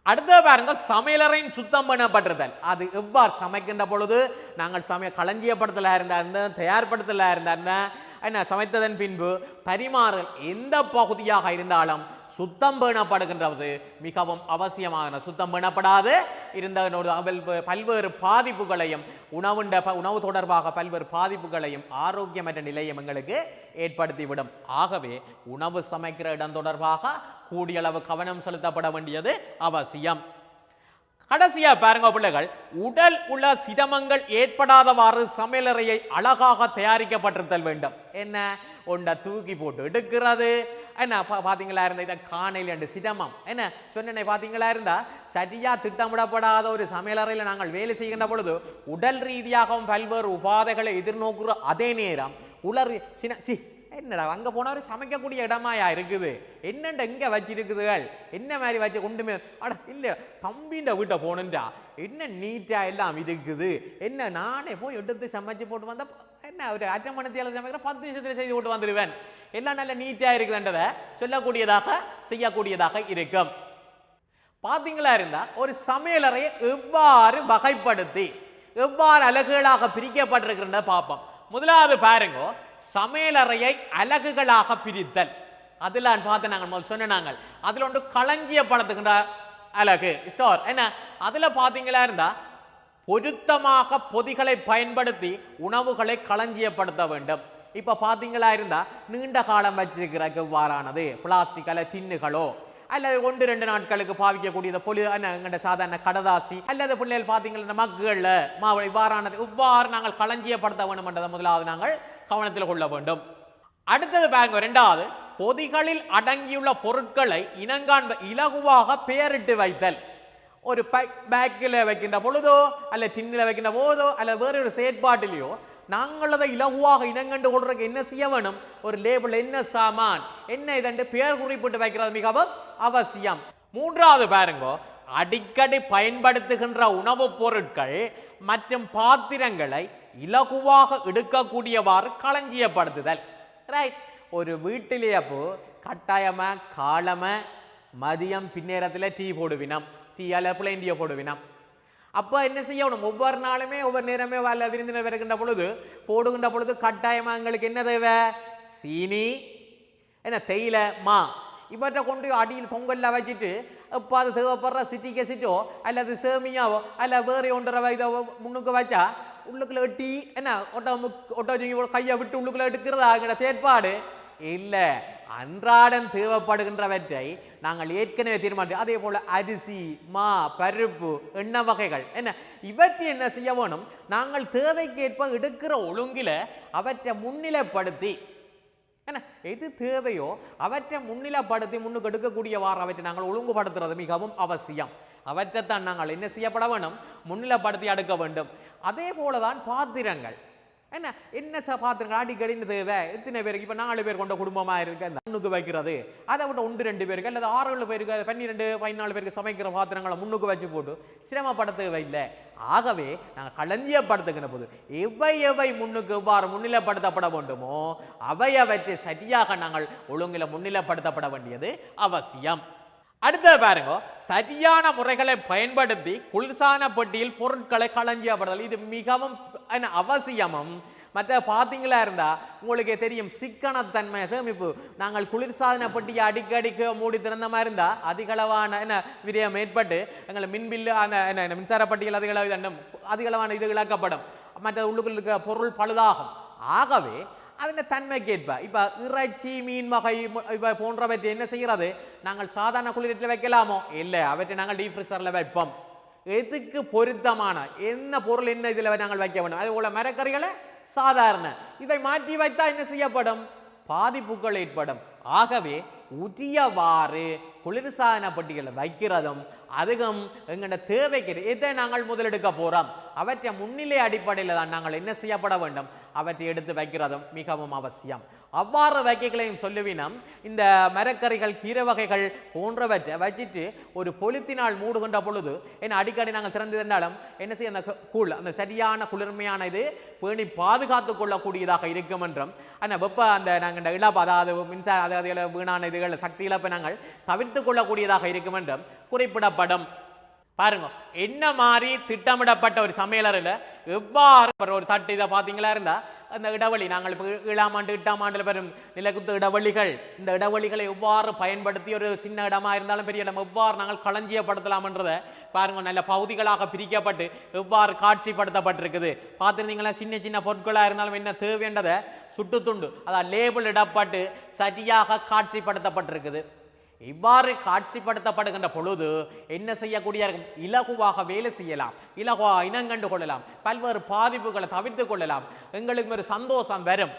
அடுத்த பாருங்க, சமையலறையின் சுத்தம் பண்ணப்பட்டிருத்தல். அது எவ்வாறு சமைக்கின்ற பொழுது நாங்கள் களஞ்சியப்படுத்தலாக இருந்தால் தயார்படுத்தலாக இருந்தால் என்ன சமைத்ததன் பின்பு பரிமாறல் எந்த பகுதியாக இருந்தாலும் சுத்தம் பேணப்படுகின்றது மிகவும் அவசியமான. சுத்தம் பேணப்படாது இருந்த பல்வேறு பாதிப்புகளையும் உணவு தொடர்பாக பல்வேறு பாதிப்புகளையும் ஆரோக்கியமற்ற நிலையம் எங்களுக்கு ஏற்படுத்திவிடும். ஆகவே உணவு சமைக்கிற இடம் தொடர்பாக கூடிய அளவு கவனம் செலுத்தப்பட வேண்டியது அவசியம். கடைசியா பாருங்க பிள்ளைகள், உடல் உள்ள சிரமங்கள் ஏற்படாதவாறு சமையலறையை அழகாக தயாரிக்கப்பட்டிருத்தல் வேண்டும். என்ன ஒன்றை தூக்கி போட்டு எடுக்கிறது என்ன பார்த்தீங்களா இருந்தால் இதை காணையில் என்று சிரமம் என்ன சொன்னேன் பார்த்தீங்களா இருந்தால் சரியாக திட்டமிடப்படாத ஒரு சமையலறையில் நாங்கள் வேலை செய்கின்ற பொழுது உடல் ரீதியாகவும் பல்வேறு உபாதைகளை எதிர்நோக்குற அதே நேரம் உலர் என்னடா அங்கே போனவர் சமைக்கக்கூடிய இடமாயா இருக்குது, என்னண்ட எங்கே வச்சிருக்குதுகள் என்ன மாதிரி வச்சு கொண்டுமே அட இல்லை தம்பின்ற வீட்டை போகணுன்றா என்ன நீட்டாக எல்லாம் இருக்குது, என்ன நானே போய் எடுத்து சமைச்சு போட்டு வந்தால் என்ன ஒரு 8 மணித்தியால் சமைக்கிற 10 நிமிஷத்தில் செய்து போட்டு வந்துடுவேன், எல்லாம் நல்ல நீட்டாக இருக்குதுன்றதை சொல்லக்கூடியதாக செய்யக்கூடியதாக இருக்கும். பார்த்தீங்களா இருந்தால் ஒரு சமையலறையை எவ்வாறு வகைப்படுத்தி எவ்வாறு அலகுகளாக பிரிக்கப்பட்டிருக்கிறத பார்ப்போம். முதலாவது பாருங்க, சமையலறையை அலகுகளாக பிரித்தல். அதில் பார்த்து நாங்கள் சொன்னாங்க அதில் ஒன்று களஞ்சியப்படுத்துகின்ற அலகு ஸ்டோர் என்ன அதில் பார்த்தீங்களா இருந்தா பொருத்தமாக பொதிகளை பயன்படுத்தி உணவுகளை களஞ்சியப்படுத்த வேண்டும். இப்போ பார்த்தீங்களா இருந்தா நீண்ட காலம் வச்சிருக்கிற எவ்வாறானது பிளாஸ்டிக் அல்ல டின்னுகளோ அல்லது 1-2 நாட்களுக்கு பாவிக்கக்கூடியது எங்கள்ட சாதாரண கடதாசி அல்லது பிள்ளைகள் பார்த்தீங்கன்னா மக்குகளில் மாவு இவ்வாறானது இவ்வாறு நாங்கள் களஞ்சியப்படுத்த வேண்டும் என்றதை முதலாவது நாங்கள் கவனத்தில் கொள்ள வேண்டும். அடுத்தது பாருங்க, 2வது பொதிகளில் அடங்கியுள்ள பொருட்களை இனங்காண்ப இலகுவாக பெயரிட்டு வைத்தல். ஒரு பேக்கில் வைக்கின்ற பொழுதோ அல்ல டின்னில் வைக்கின்ற போதோ அல்ல வேறு ஒரு செயற்பாட்டிலையோ நாங்கள் அதை இலகுவாக இனங்கண்டு கொள்றதுக்கு என்ன செய்ய வேணும், ஒரு லேபிள் என்ன சாமான் என்ன இதென்று பெயர் குறிப்பிட்டு வைக்கிறது மிகவும் அவசியம். 3வது பாருங்க, அடிக்கடி பயன்படுத்துகின்ற உணவுப் பொருட்கள் மற்றும் பாத்திரங்களை இலகுவாக எடுக்கக்கூடியவாறு களஞ்சியப்படுத்துதல். ரைட், ஒரு வீட்டிலேயே அப்போ கட்டாயமா காலமா மதியம் பின்னேரத்தில் டீ போடுவினம், டீ அல்ல பிள்ளைண்டிய போடுவினம். அப்போ என்ன செய்யணும், ஒவ்வொரு நாளுமே ஒவ்வொரு நேரமே வரல விருந்தினர் வருகின்ற பொழுது போடுகின்ற பொழுது கட்டாயமாக எங்களுக்கு என்ன தேவை, சீனி என்ன தேயிலை மா இவற்றை கொண்டு அடியில் தொங்கல்ல வச்சுட்டு இப்போ அது தேவைப்படுற சிட்டிக்கு சிட்டோ அல்லது சேமியாவோ அல்ல வேறு ஒன்றரை இதை முன்னுக்கு வச்சா உள்ளுக்குள்ள வெட்டி என்ன ஒட்ட கையை விட்டு உள்ளுக்குள்ள எடுக்கிறதா செயற்பாடு இல்லை. அன்றாடம் தேவைப்படுகின்றவற்றை நாங்கள் ஏற்கனவே தீர்மானித்து அதே போல அரிசி மா பருப்பு எண்ணெய் வகைகள் என்ன இவற்றை என்ன செய்ய வேணும் நாங்கள் தேவைக்கேற்ப எடுக்கிற ஒழுங்கில் அவற்றை முன்னிலைப்படுத்தி என்ன எது தேவையோ அவற்றை முன்னிலைப்படுத்தி முன்னுக்கு எடுக்கக்கூடியவாறு அவற்றை நாங்கள் ஒழுங்குபடுத்துறது மிகவும் அவசியம். அவற்றைத்தான் நாங்கள் என்ன செய்யப்பட வேண்டும் முன்னிலைப்படுத்தி அடுக்க வேண்டும். அதே போலதான் பாத்திரங்கள் என்ன என்ன பாத்திரங்கள் அடிக்கடி தேவை எத்தனை பேருக்கு இப்போ 4 பேர் கொண்ட குடும்பமாக இருக்கு முன்னுக்கு வைக்கிறது அதை விட 1-2 பேருக்கு அல்லது 6-7 பேருக்கு 12-14 பேருக்கு சமைக்கிற பாத்திரங்களை முன்னுக்கு வச்சு போட்டு சிரமப்பட தேவையில்லை. ஆகவே நாங்கள் களஞ்சியப்படுத்துகிற போது எவை முன்னுக்கு எவ்வாறு முன்னிலைப்படுத்தப்பட வேண்டுமோ அவற்றை சரியாக நாங்கள் ஒழுங்கில் முன்னிலைப்படுத்தப்பட வேண்டியது அவசியம். அடுத்தது பாருங்க, சரியான முறைகளை பயன்படுத்தி குளிர்சாதன பெட்டியில் பொருட்களை களஞ்சியப்படுதல் இது மிகவும் அவசியமும். மற்ற பார்த்தீங்களா இருந்தா உங்களுக்கு தெரியும் சிக்கனத்தன்மை சேமிப்பு. நாங்கள் குளிர்சாதன பெட்டியை அடிக்கடிக்கு மூடி திறந்த மாதிரி இருந்தா அதிகளவான விரயம் ஏற்பட்டு எங்களை மின்பில்லு அந்த மின்சார பட்டியல் அதிகளவான இது இழக்கப்படும். மற்ற உள்ளுக்குள் இருக்க பொருள் பழுதாகும். ஆகவே அதன் தன்மைக்கேற்ப இப்போ இறைச்சி மீன் வகை போன்றவற்றை என்ன செய்கிறது நாங்கள் சாதாரண குளிரத்தில் வைக்கலாமோ இல்லை அவற்றை நாங்கள் டீஃப்ரிசரில் வைப்போம். எதுக்கு பொருத்தமான என்ன பொருள் என்ன இதில் நாங்கள் வைக்க வேண்டும். அதே போல மரக்கறிகளை சாதாரண இதை மாற்றி வைத்தா என்ன செய்யப்படும் பாதிப்புகள் ஏற்படும். ஆகவே உரியவாறு குளிர்சாதன பெட்டிகளை வைக்கிறதும் அதுவும் எங்களோட தேவைக்கு எதை நாங்கள் முதலெடுக்க போகிறோம் அவற்றை முன்னிலை அடிப்படையில் தான் நாங்கள் என்ன செய்யப்பட வேண்டும் அவற்றை எடுத்து வைக்கிறதும் மிகவும் அவசியம். அவ்வாறு வைக்கலையும் சொல்லுவினம் இந்த மரக்கறிகள் கீரை வகைகள் போன்றவற்றை வச்சுட்டு ஒரு பொலித்தினால் மூடுகின்ற பொழுது என்ன அடிக்கடி நாங்கள் திறந்து தந்தாலும் என்ன செய்ய அந்த அந்த சரியான குளிர்மையான இது பேணி பாதுகாத்து கொள்ளக்கூடியதாக இருக்கும் என்றும் ஆனால் வெப்ப அந்த நாங்கள் இழப்பு அதாவது மின்சார அதாவது வீணான இதுகள் சக்தி இழப்பை நாங்கள் தவிர்த்து கொள்ளக்கூடியதாக இருக்கும் என்றும் குறிப்பிடப்படும். பாருங்க என்ன மாதிரி திட்டமிடப்பட்ட ஒரு சமையலறையில் எவ்வாறு ஒரு தட்டு இதை பார்த்தீங்களா இருந்தா அந்த இடைவெளி நாங்கள் இப்போ 7ஆம் ஆண்டு 8ஆம் ஆண்டில் பெறும் நிலக்குத்து இடைவெளிகள் இந்த இடைவெளிகளை எவ்வாறு பயன்படுத்தி ஒரு சின்ன இடமா இருந்தாலும் பெரிய இடம் எவ்வாறு நாங்கள் களஞ்சியப்படுத்தலாம் என்றதை பாருங்க நல்ல பகுதிகளாக பிரிக்கப்பட்டு எவ்வாறு காட்சிப்படுத்தப்பட்டிருக்குது பார்த்துருந்தீங்களா. சின்ன சின்ன பொருட்களாக இருந்தாலும் என்ன தேவைன்றதை சுட்டுத்துண்டு அதான் லேபிள் இடப்பட்டு சரியாக காட்சிப்படுத்தப்பட்டிருக்குது. இவ்வாறு காட்சிப்படுத்தப்படுகின்ற பொழுது என்ன செய்யக்கூடிய இலகுவாக வேலை செய்யலாம், இலகுவாக இனங்கண்டு கொள்ளலாம், பல்வேறு பாதிப்புகளை தவிர்த்து கொள்ளலாம், எங்களுக்கு ஒரு சந்தோஷம் வரும்.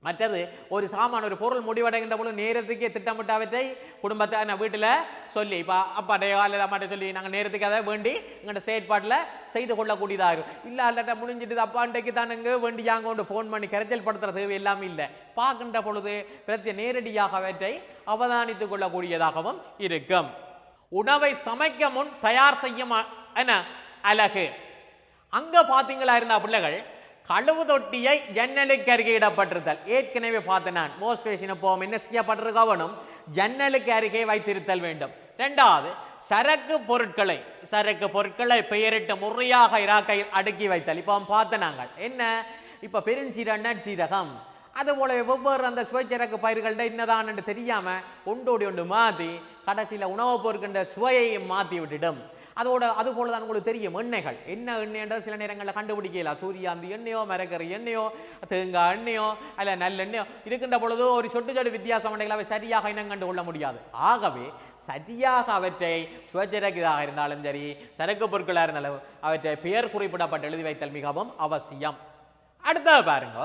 மற்றது ஒரு சாமான ஒரு பொருள் முடிவடைகின்ற பொழுது நேரத்துக்கே திட்டமிட்டவற்றை குடும்பத்தை வீட்டில் சொல்லி இப்போ அப்பாட்டையோ அல்லது அம்மாட்டை சொல்லி நாங்கள் நேரத்துக்கு அதை வேண்டி எங்கள்கிட்ட செயற்பாட்டில் செய்து கொள்ளக்கூடியதாக இருக்கும். இல்லை அல்லாட்ட முடிஞ்சிட்டு அப்பாண்டைக்கு தானுங்க வேண்டி யாங்க கொண்டு ஃபோன் பண்ணி கரைச்சல் படுத்துகிற தேவை எல்லாமே இல்லை. பார்க்கின்ற பொழுது பிரத்ய நேரடியாக அவற்றை அவதானித்து கொள்ளக்கூடியதாகவும் இருக்கும். உணவை சமைக்க முன் தயார் செய்யும் அழகு அங்கே பார்த்தீங்களா இருந்தா பிள்ளைகள் கழுவு தொட்டியை ஜன்னலுக்கு அருகே இடப்பட்டிருத்தல். ஏற்கனவே பார்த்து நான் மோஸ்ட் போவோம் என்ன செய்யப்பட்டிருக்கவனும் ஜன்னலுக்கு அருகே வைத்திருத்தல் வேண்டும். 2வது சரக்கு பொருட்களை பெயரிட்டு முறையாக இராக்கை அடுக்கி வைத்தல். இப்போ பார்த்து நாங்கள் என்ன இப்போ பெருஞ்சீரகம் நற்சீரகம் அதுபோல வெவ்வேறு அந்த சுவைச்சரக்கு பயிர்கள்ட என்னதான் என்று தெரியாம ஒன்றோடி ஒன்று மாற்றி கடைசியில் உணவுப் பொருட்கின்ற சுவையை மாற்றி விட்டுடும். அதுபோலதான் உங்களுக்கு தெரியும் எண்ணெய்கள் என்ன எண்ணெய்ன்றது சில நேரங்களில் கண்டுபிடிக்கலாம். சூரியாந்தி எண்ணெயோ மரக்கறி எண்ணெயோ தேங்காய் எண்ணெயோ அல்ல நல்லெண்ணெயோ இருக்கின்ற பொழுது ஒரு சொட்டு வித்தியாசம் அவை சரியாக இனம் கண்டு கொள்ள முடியாது. ஆகவே சரியாக அவற்றை சுவைச்சரக்காக இருந்தாலும் சரி சரக்கு பொருட்களாக இருந்தாலும் அவற்றை பெயர் குறிப்பிடப்பட்டு எழுதி வைத்தல் மிகவும் அவசியம். அடுத்தது பாருங்க,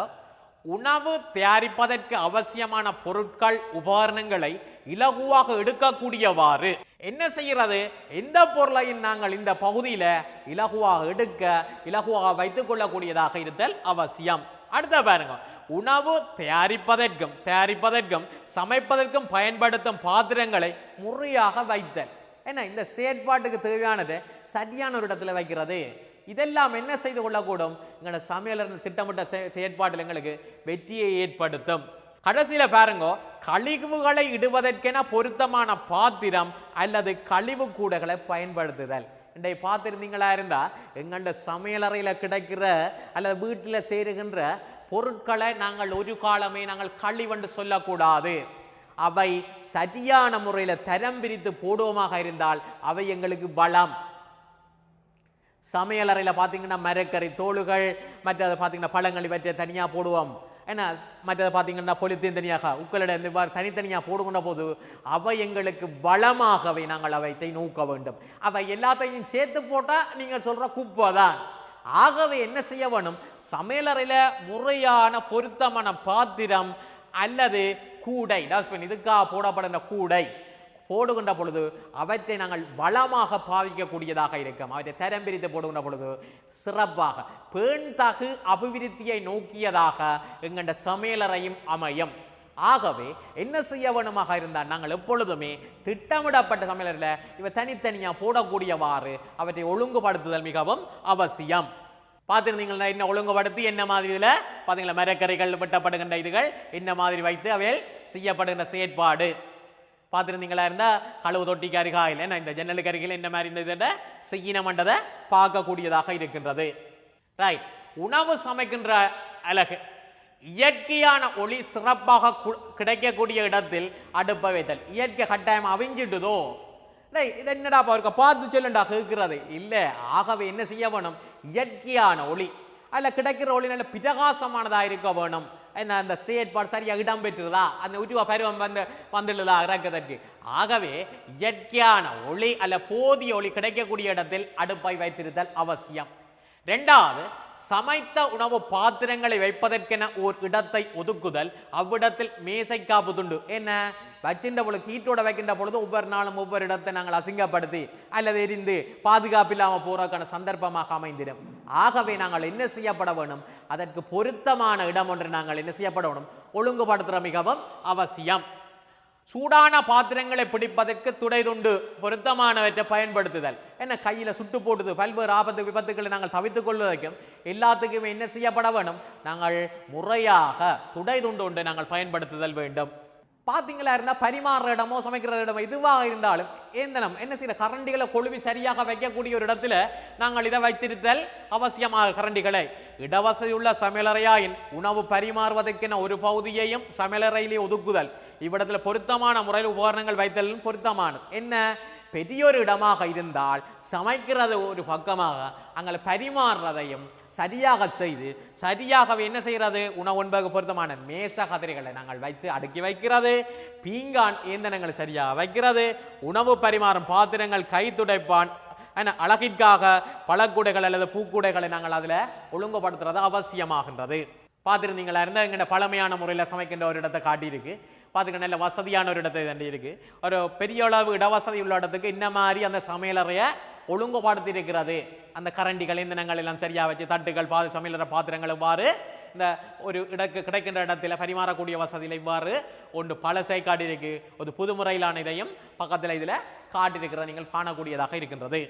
உணவு தயாரிப்பதற்கு அவசியமான பொருட்கள் உபகரணங்களை இலகுவாக எடுக்கக்கூடியவாறு என்ன செய்கிறது எந்த பொருளையும் நாங்கள் இந்த பகுதியில் இலகுவாக எடுக்க இலகுவாக வைத்துக் கொள்ளக்கூடியதாக இருத்தல் அவசியம். அடுத்த பாருங்க, உணவு தயாரிப்பதற்கும் சமைப்பதற்கும் பயன்படுத்தும் பாத்திரங்களை முறையாக வைத்தல். என்ன இந்த செயற்பாட்டுக்கு தேவையானது சரியான ஒரு இடத்துல வைக்கிறது. இதெல்லாம் என்ன செய்து கொள்ளக்கூடும் எங்களோட சமையல் திட்டமிட்ட செயற்பாட்டில் எங்களுக்கு வெற்றியை ஏற்படுத்தும். கடைசியில் பாருங்க, கழிவுகளை இடுவதற்கென பொருத்தமான பாத்திரம் அல்லது கழிவு கூடைகளை பயன்படுத்துதல். இன்றைய பார்த்துருந்தீங்களா இருந்தா எங்கள்ட சமையலறையில் கிடைக்கிற அல்லது வீட்டில் சேருகின்ற பொருட்களை நாங்கள் ஒரு காலமே நாங்கள் கழிவென்று சொல்லக்கூடாது. அவை சரியான முறையில் தரம் பிரித்து போடுவோமாக இருந்தால் அவை எங்களுக்கு வளம். சமையலறையில் பார்த்தீங்கன்னா மரக்கறி தோளுகள், மற்றது பார்த்தீங்கன்னா பழங்கள் இவற்றை தனியாக போடுவோம். என்ன மற்றது பார்த்தீங்கன்னா பொலித்தீன் தனியாக உக்களிட இந்த தனித்தனியாக போடுகின்ற போது அவை எங்களுக்கு வளமாகவே நாங்கள் அவற்றை நோக்க வேண்டும். அவை எல்லாத்தையும் சேர்த்து போட்டால் நீங்கள் சொல்கிற குப்பை தான். ஆகவே என்ன செய்ய வேணும், சமையலறையில் முறையான பொருத்தமான பாத்திரம் அல்லது கூடை, டஸ்ட்பின் இதுக்காக போடப்படுகின்ற கூடை போடுகின்ற பொழுது அவற்றை நாங்கள் வளமாக பாவிக்கக்கூடியதாக இருக்கும். அவற்றை தரம் பிரித்து போடுகின்ற பொழுது சிறப்பாக பேண்தகு அபிவிருத்தியை நோக்கியதாக எங்கண்ட சமையலறையும் அமையும். ஆகவே என்ன செய்ய வேணுமாக இருந்தால் நாங்கள் எப்பொழுதுமே திட்டமிடப்பட்ட சமையலறையில் இவை தனித்தனியாக போடக்கூடியவாறு அவற்றை ஒழுங்குபடுத்துதல் மிகவும் அவசியம். பார்த்துருந்தீங்களா என்ன ஒழுங்குபடுத்தி என்ன மாதிரி இதில் பார்த்தீங்களா மரக்கறிகள் வெட்டப்படுகின்ற இதுகள் என்ன மாதிரி வைத்து அவையில் செய்யப்படுகின்ற செயற்பாடு பார்த்துருந்தீங்களா இருந்தால் கழுவு தொட்டிக்கு அருகாயில் என்ன இந்த ஜன்னலுக்கு அருகில் என்ன மாதிரி இந்த இதை செய்யணுமன்றதை பார்க்கக்கூடியதாக இருக்கின்றது. ரைட், உணவு சமைக்கின்ற அழகு இயற்கையான ஒளி சிறப்பாக கிடைக்கக்கூடிய இடத்தில் அடுப்பை வைத்தல். இயற்கை கட்டாயம் அவிஞ்சிட்டுதோ இது என்னடா இருக்க பார்த்து சொல்லுண்டா கேட்கிறது இல்லை. ஆகவே என்ன செய்ய வேணும், இயற்கையான ஒளி அதில் கிடைக்கிற ஒளி நல்ல பிரகாசமானதாக இருக்க வேணும். என்ன அந்த செயற்பாடு சரியாக இடம் பெற்றுதா, அந்த உருவ பருவம் வந்துடுதா இறக்கிறதுக்கு. ஆகவே இயற்கையான ஒளி அல்ல போதிய ஒளி கிடைக்கக்கூடிய இடத்தில் அடுப்பை வைத்திருத்தல் அவசியம். ரெண்டாவது, சமைத்த உணவு பாத்திரங்களை வைப்பதற்கென ஓர் இடத்தை ஒதுக்குதல். அவ்விடத்தில் மேசைக்காப்பு துண்டு என்ன வச்சின்ற பொழுது ஹீட்டோட வைக்கின்ற பொழுது ஒவ்வொரு நாளும் ஒவ்வொரு இடத்தை நாங்கள் அசிங்கப்படுத்தி அல்லது எரிந்து பாதுகாப்பு இல்லாமல் போறதுக்கான சந்தர்ப்பமாக அமைந்திடும். ஆகவே நாங்கள் என்ன செய்யப்பட வேணும், அதற்கு பொருத்தமான இடம் ஒன்று நாங்கள் என்ன செய்யப்பட வேணும், ஒழுங்குபடுத்துகிற மிகவும் அவசியம். சூடான பாத்திரங்களை பிடிப்பதற்கு துடை துண்டு பொருத்தமானவற்றை பயன்படுத்துதல். என்ன கையில் சுட்டு போடுது பல்வேறு ஆபத்து விபத்துக்களை நாங்கள் தவித்துக் கொள்வதற்கும் எல்லாத்துக்குமே என்ன செய்யப்பட வேணும், நாங்கள் முறையாக துடை துண்டு ஒன்று நாங்கள் பயன்படுத்துதல் வேண்டும். பார்த்தீங்களா இருந்தால் பரிமாறுற இடமோ சமைக்கிற இடமோ இதுவாக இருந்தாலும் ஏந்தனம் என்ன செய்ய கரண்டிகளை கொழுவி சரியாக வைக்கக்கூடிய ஒரு இடத்துல நாங்கள் இதை வைத்திருத்தல் அவசியமாக. கரண்டிகளை இடவசதியுள்ள சமையலறையாயின் உணவு பரிமாறுவதற்கென ஒரு பகுதியையும் சமையலறையிலே ஒதுக்குதல். இவ்விடத்தில் பொருத்தமான முறையில் உபகரணங்கள் வைத்தலும் பொருத்தமானது. என்ன பெரியோரு இடமாக இருந்தால் சமைக்கிறது ஒரு பக்கமாக அங்கே பரிமாறுறதையும் சரியாக செய்து சரியாகவே என்ன செய்கிறது, உணவு உண்பதற்கு பொருத்தமான மேச கதிரைகளை நாங்கள் வைத்து அடுக்கி வைக்கிறது, பீங்கான் இயந்திரங்களை சரியாக வைக்கிறது, உணவு பரிமாறும் பாத்திரங்கள் கை துடைப்பான் அழகிற்காக பழக்கூடைகள் அல்லது பூக்கூடைகளை நாங்கள் அதில் ஒழுங்குபடுத்துறது அவசியமாகின்றது. பார்த்துருந்தீங்களா இருந்தால் எங்கள்ட பழமையான முறையில் சமைக்கின்ற ஒரு இடத்தை காட்டியிருக்கு. பார்த்துக்க நல்ல வசதியான ஒரு இடத்தை தண்டி இருக்கு. ஒரு பெரிய அளவு இடவசதி உள்ள இடத்துக்கு இந்த மாதிரி அந்த சமையலறையை ஒழுங்குபடுத்தி இருக்கிறது. அந்த கரண்டிகள் இந்தனங்கள் எல்லாம் சரியாக வச்சு தட்டுகள் சமையலறை பாத்திரங்கள் இவ்வாறு இந்த ஒரு கிடைக்கின்ற இடத்துல பரிமாறக்கூடிய வசதியில் இவ்வாறு ஒன்று பழசை காட்டியிருக்கு. ஒரு புதுமுறையிலான இதையும் பக்கத்தில் இதில் காட்டியிருக்கிறத நீங்கள் காணக்கூடியதாக இருக்கின்றது.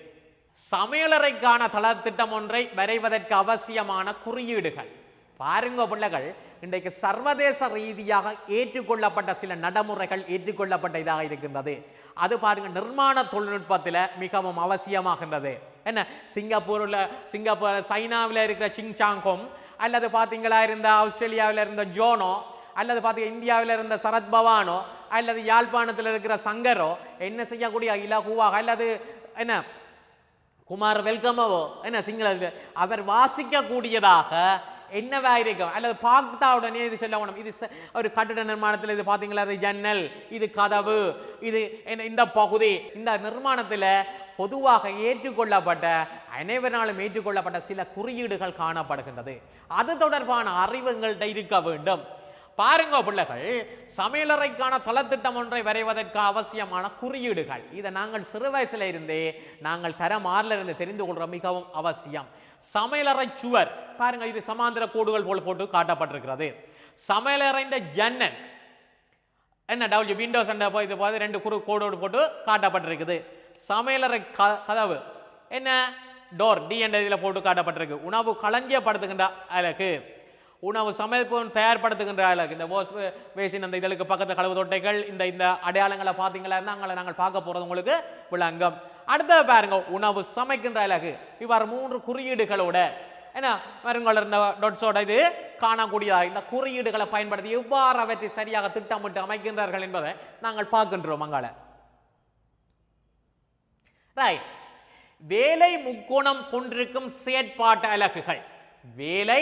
சமையலறைக்கான தளத்திட்டம் ஒன்றை வரைவதற்கு அவசியமான குறியீடுகள். பாருங்க பிள்ளைகள், இன்றைக்கு சர்வதேச ரீதியாக ஏற்றுக்கொள்ளப்பட்ட சில நடைமுறைகள் ஏற்றுக்கொள்ளப்பட்ட இதாக இருக்கின்றது. அது பாருங்க நிர்மாண தொழில்நுட்பத்தில் மிகவும் அவசியமாகின்றது. என்ன சிங்கப்பூர் சைனாவில் இருக்கிற சிங்சாங்கும் அல்லது பார்த்தீங்களா இருந்த ஆஸ்திரேலியாவில் இருந்த ஜோனோ அல்லது பார்த்தீங்க இந்தியாவில் இருந்த சரத் பவானோ அல்லது யாழ்ப்பாணத்தில் இருக்கிற சங்கரோ என்ன செய்யக்கூடிய இலகுவாக அல்லது என்ன குமார் வெல்கமவோ என்ன சிங்களத்தில் அவர் வாசிக்கக்கூடியதாக என்னவா இருக்கும் அல்லது பார்த்தா உடனே இது சொல்ல வேணும், இது ஒரு கட்டிட நிர்மாணத்தில் இது பார்த்தீங்களா அது ஜன்னல், இது கதவு, இது இந்த பகுதி, இந்த நிர்மாணத்தில் பொதுவாக ஏற்றுக்கொள்ளப்பட்ட அனைவராலும் ஏற்றுக்கொள்ளப்பட்ட சில குறியீடுகள் காணப்படுகின்றது. அது தொடர்பான அறிவுங்கள்ட்ட இருக்க வேண்டும். பாருங்க பிள்ளைகள், சமையலறைக்கான தளத்திட்டம் ஒன்றை வரைவதற்கு அவசியமான குறியீடுகள் இதை நாங்கள் சிறு வயசுல இருந்தே நாங்கள் தரமாறில இருந்து தெரிந்து கொள்ற மிகவும் அவசியம். சமையலறை சுவர் பாருங்க, இது சமாந்திர கோடுகள் போல் போட்டு காட்டப்பட்டிருக்கிறது. சமையலறை ஜன்னல் என்ன டபிள்யூ விண்டோஸ் இது போது ரெண்டு கோடோடு போட்டு காட்டப்பட்டிருக்குது. சமையலறை கதவு என்ன டோர் டி என்ற இதில் போட்டு காட்டப்பட்டிருக்கு. உணவு களஞ்சியப்படுத்துகின்ற அழகு, உணவு சமைப்பு தயார்படுத்துகின்ற அழகு, இந்த வாஷ் பேசின் அந்த இதழுக்கு பக்கத்து கழுவு தொட்டைகள் இந்த அடையாளங்களை பார்த்தீங்களா இருந்தால் அங்கே நாங்கள் பார்க்க போகிறது உங்களுக்கு விளங்கும். அடுத்த பாருங்க, உணவு சமைக்கின்ற அழகு. இவ்வாறு 3 குறியீடுகளோட என்ன மருங்கலர்ந்த டொட்ஸோட இது காணக்கூடியதாக இந்த குறியீடுகளை பயன்படுத்தி எவ்வாறு அவற்றை சரியாக திட்டமிட்டு அமைக்கின்றார்கள் என்பதை நாங்கள் பார்க்கின்றோம் அங்கால. ரைட். வேலை முக்கோணம் கொண்டிருக்கும் செயற்பாட்டு அலகுகள். வேலை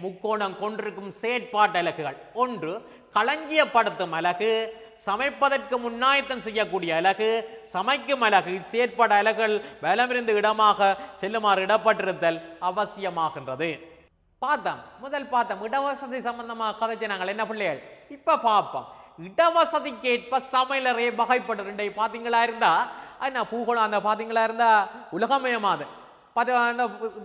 முக்கோணம் கொண்டிருக்கும் செயற்பாட்டு அலகுகள். ஒன்று களஞ்சியப்படுத்தும் அலகு, சமைப்பதற்கு முன்னாயத்தம் செய்யக்கூடிய அலகு, சமைக்கும் அலகு. செயற்பாடு அலகுகள் வலமிருந்து இடமாக செல்லுமாறு இடப்பட்டிருத்தல் அவசியமாகின்றது. முதல் பார்த்தோம் இடவசதி சம்பந்தமாக கதைச்சு நாங்கள் என்ன பிள்ளைகள். இப்ப பார்ப்போம் இடவசதிக்கேற்ப சமையலறையை வகைப்படுற பாத்தீங்களா இருந்தா என்ன பூகோளம் அந்த பாத்தீங்களா இருந்தா உலகமயமாது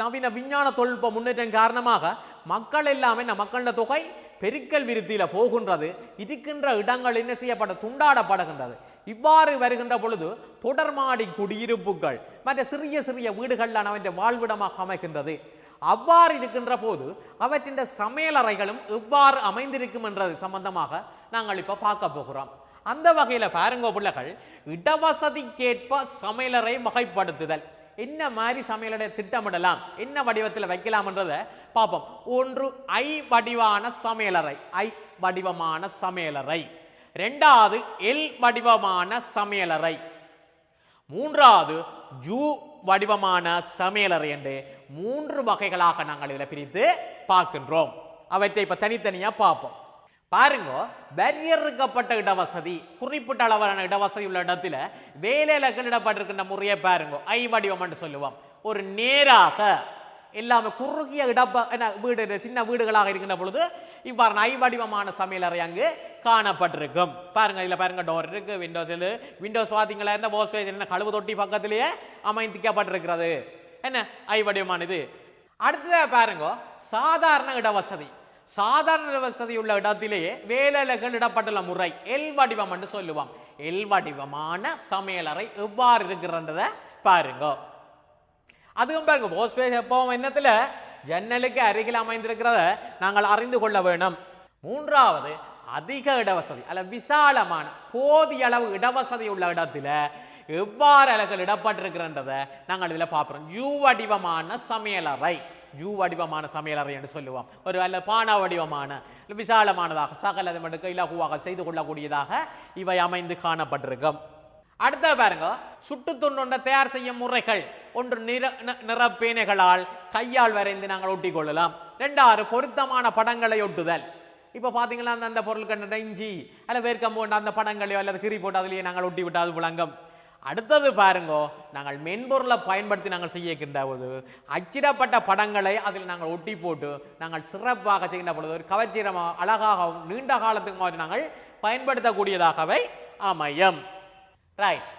நவீன விஞ்ஞான தொழில்நுட்ப முன்னேற்றம் காரணமாக மக்கள் எல்லாமே மக்களோட தொகை பெருக்கல் விருத்தியில போகின்றது. இருக்கின்ற இடங்கள் என்ன செய்யப்பட துண்டாடப்படுகின்றது. இவ்வாறு வருகின்ற பொழுது தொடர்மாடி குடியிருப்புகள் மற்ற சிறிய சிறிய வீடுகள் அவற்றை வாழ்விடமாக அமைக்கின்றது. அவ்வாறு இருக்கின்ற போது அவற்றின் சமையலறைகளும் எவ்வாறு அமைந்திருக்கும் என்றது சம்பந்தமாக நாங்கள் இப்ப பார்க்க போகிறோம். அந்த வகையில பாருங்க பிள்ளைகள், இடவசதிக்கேற்ப சமையலறை வகைப்படுத்துதல். என்ன மாதிரி சமையலறை திட்டமிடலாம், என்ன வடிவத்தில் வைக்கலாம் என்றதை பார்ப்போம். ஒன்று ஐ வடிவான சமையலறை, ஐ வடிவமான சமையலறை. இரண்டாவது எல் வடிவமான சமையலறை. மூன்றாவது ஜூ வடிவமான சமையலறை என்று 3 வகைகளாக நாங்கள் இதில் பிரித்து பார்க்கின்றோம். அவற்றை இப்ப தனித்தனியா பார்ப்போம். பாருங்க, வரையறுக்கப்பட்ட இடவசதி, குறிப்பிட்ட அளவான இடவசதி உள்ள இடத்துல வேலையிலகள் இடப்பட்டிருக்கின்ற முறையை பாருங்க. ஐ வடிவம் என்று சொல்லுவோம். ஒரு நேராக எல்லாமே குறுகிய வீடு, சின்ன வீடுகளாக இருக்கின்ற பொழுது இவ்வாறு ஐ வடிவமான சமையலறை அங்கு காணப்பட்டிருக்கும். பாருங்க, இதுல பாருங்க டோர் இருக்கு, விண்டோஸ் பார்த்தீங்களா இருந்தா வாஷ் பேசின் கழுவு தொட்டி பக்கத்திலேயே அமைந்திக்கப்பட்டிருக்கிறது. என்ன ஐ வடிவமானது. அடுத்ததா பாருங்க சாதாரண இடவசதி. சாதாரண வசதி உள்ள இடத்திலேயே வேலைகள் இடப்பட்டுள்ள முறை எல் வடிவம் என்று சொல்லுவோம். எல் வடிவமான சமையலறை எவ்வாறு இருக்கிறன்றத பாருங்க. அதுவும் பாருங்க வாஷ்பேஸ் எப்பவும் என்னத்துல ஜன்னலுக்கு அருகில் அமைந்திருக்கிறத நாங்கள் அறிந்து கொள்ள வேணும். மூன்றாவது அதிக இடவசதி அல்ல விசாலமான போதிய அளவு இடவசதி உள்ள இடத்துல எவ்வாறு அலகுகள் இடப்பட்டிருக்கிறன்றதை நாங்கள் இதில் பார்க்கிறோம். யூ வடிவமான சமையலறை, ஜூ வடிவமான சமையலறை என்று சொல்லுவோம். ஒரு அல்ல பானா வடிவமான விசாலமானதாக சகல இலகுவாக செய்து கொள்ளக்கூடியதாக இவை அமைந்து காணப்பட்டிருக்கும். அடுத்த பாருங்க சுட்டு துண்டொன்றை தயார் செய்யும் முறைகள். ஒன்று நிறப்பேனைகளால் கையால் வரைந்து நாங்கள் ஒட்டி கொள்ளலாம். இரண்டாவது பொருத்தமான படங்களை ஒட்டுதல். இப்போ பார்த்தீங்களா அந்த பொருட்கள் இஞ்சி அல்ல வேர்க்கம் போன்ற அந்த படங்களையோ அல்லது கிரி போட்டு அதிலேயே நாங்கள் ஒட்டி விட்டு அது விளங்கும். அடுத்தது பாருங்க, நாங்கள் மென்பொருளை பயன்படுத்தி நாங்கள் செய்கின்ற போது அச்சிடப்பட்ட படங்களை அதில் நாங்கள் ஒட்டி போட்டு நாங்கள் சிறப்பாக செய்கின்ற பொழுது ஒரு கவர்ச்சிகரமாக அழகாகவும் நீண்ட காலத்துக்கு மாதிரி நாங்கள் பயன்படுத்தக்கூடியதாகவே அமையும். ரைட்.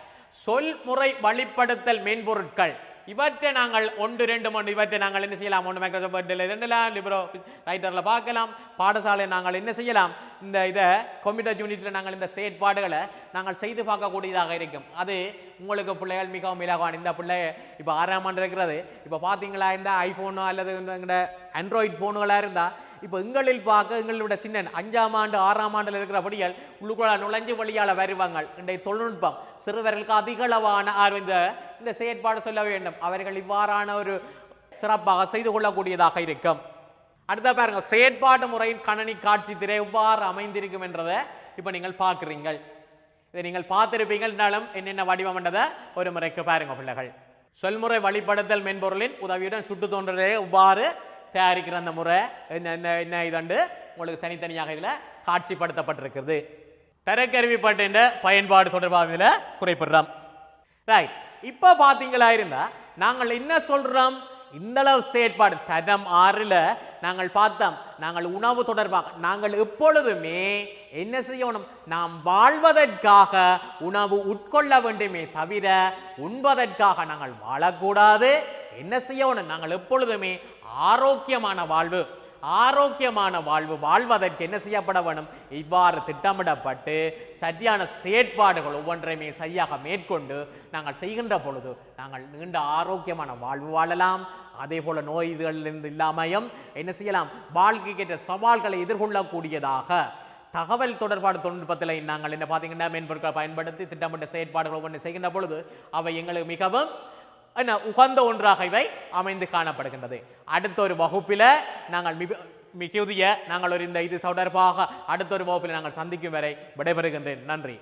சொல்முறை வழிப்படுத்தல் மென்பொருட்கள். இவற்றை நாங்கள் 1, 2, 3 இவற்றை நாங்கள் என்ன செய்யலாம். ஒன்று மைக்ரோசாஃப்ட் வேர்டில் இதெல்லாம் லிப்ரோ ரைட்டரில் பார்க்கலாம். பாடசாலை நாங்கள் என்ன செய்யலாம், இந்த இதை கம்ப்யூட்டர் யூனிட்டில் நாங்கள் இந்த செயற்பாடுகளை நாங்கள் செய்து பார்க்கக்கூடியதாக இருக்கும். அது உங்களுக்கு பிள்ளைகள் மிகவும் இலகுவான. இந்த பிள்ளை இப்போ 6ஆம் ஆண்டு இருக்கிறது. இப்போ பார்த்தீங்களா இந்த ஐஃபோனோ அல்லது எங்களோட ஆண்ட்ராய்டு ஃபோனுகளாக இருந்தால் இப்போ எங்களில் பார்க்க எங்களோட சின்ன 5ஆம் ஆண்டு 6ஆம் ஆண்டில் இருக்கிறபடியால் உள்ளுக்குள்ள நுழைஞ்சு வழியால் வருவாங்க. இன்றைய தொழில்நுட்பம் சிறுவர்களுக்கு அதிக அளவான இந்த செயற்பாடு சொல்ல வேண்டும். அவர்கள் இவ்வாறான ஒரு சிறப்பாக செய்து கொள்ளக்கூடியதாக இருக்கும். அடுத்த பாருங்க செயற்பாடு முறையின் கணனி காட்சி திரை எவ்வாறு அமைந்திருக்கும் என்றதை இப்போ நீங்கள் பார்க்குறீங்கள். இதை நீங்கள் பார்த்திருப்பீங்கள்னாலும் என்னென்ன வடிவம் என்றதை ஒரு முறைக்கு பாருங்க பிள்ளைகள். சொல்முறை வழிபடுத்தல் மென்பொருளின் உதவியுடன் சுட்டு தோன்றலை எவ்வாறு தயாரிக்கிற அந்த முறை என்ன இதண்டு உங்களுக்கு தனித்தனியாக இதில் காட்சிப்படுத்தப்பட்டிருக்கிறது. தரக்கருவிப்பட்ட பயன்பாடு தொடர்பாக இதில் குறிப்பிடுறோம். ரைட். இப்போ பார்த்தீங்களா இருந்தா நாங்கள் என்ன சொல்றோம், இந்த அளவு செயற்பாடு தரம் 6ல் நாங்கள் பார்த்தோம். நாங்கள் உணவு தொடர்பாக நாங்கள் எப்பொழுதுமே என்ன செய்யணும், நாம் வாழ்வதற்காக உணவு உட்கொள்ள வேண்டுமே தவிர உண்பதற்காக நாங்கள் வாழக்கூடாது. என்ன செய்யணும், நாங்கள் எப்பொழுதுமே ஆரோக்கியமான வாழ்வு வாழ்வதற்கு என்ன செய்யப்பட வேண்டும், இவ்வாறு திட்டமிடப்பட்டு சரியான செயற்பாடுகள் ஒவ்வொன்றையுமே சரியாக மேற்கொண்டு நாங்கள் செய்கின்ற பொழுது நாங்கள் நீண்ட ஆரோக்கியமான வாழ்வு வாழலாம். அதே போல நோய் இதுகளிலிருந்து இல்லாமையும் என்ன செய்யலாம், வாழ்க்கைக்கேற்ற சவால்களை எதிர்கொள்ளக்கூடியதாக தகவல் தொடர்பாடு தொழில்நுட்பத்தில் நாங்கள் என்ன பார்த்தீங்கன்னா மென்பொருட்களை பயன்படுத்தி திட்டமிட்ட செயற்பாடுகள் ஒவ்வொன்று செய்கின்ற பொழுது அவை எங்களுக்கு மிகவும் என்ன உகந்த ஒன்றாக இவை அமைந்து காணப்படுகின்றது. அடுத்த ஒரு வகுப்பில் நாங்கள் மிகுதிய நாங்கள் ஒரு இது தொடர்பாக அடுத்த ஒரு வகுப்பில் நாங்கள் சந்திக்கும் வரை விடைபெறுகின்றேன். நன்றி.